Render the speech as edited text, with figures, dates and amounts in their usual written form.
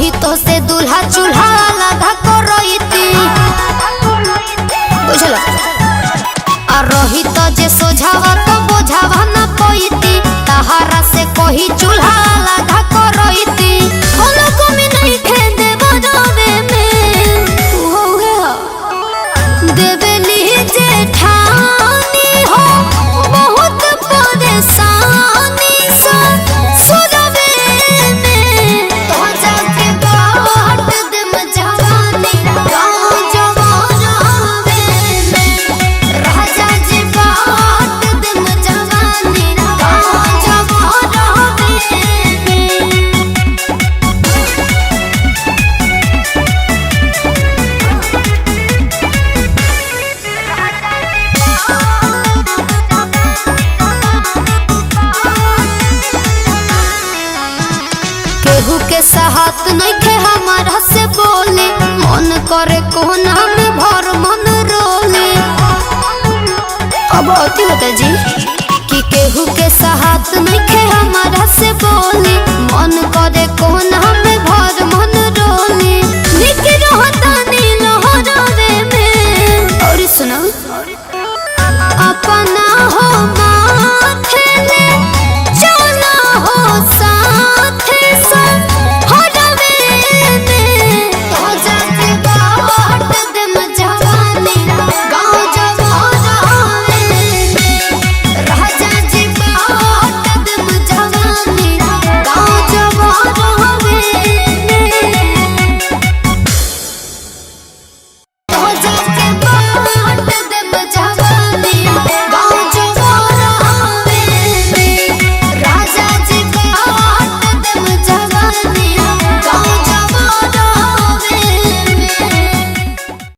रही तो से दूल्हा चूल्हा लगा करईती बुझल आ रही तो जे सोझावा तो बोझावा ना पईती तहारा से कही चूल्हा लगा करईती कोनो कमी नहीं खे देबो जावे में देवेली जेठानी हो बहुत परेशानी सा सुरवे में तो जाके बाट दम जवानी गाँव जवानावे में राजा जी बाट दम जवानी गाँव जवानावे में। केहू के साहत नहीं खे हमारा से बोले मन करे कोना में भर मन रोले अब अति होता जी कि केहू के साहत नहीं खे हमारा से बोले मन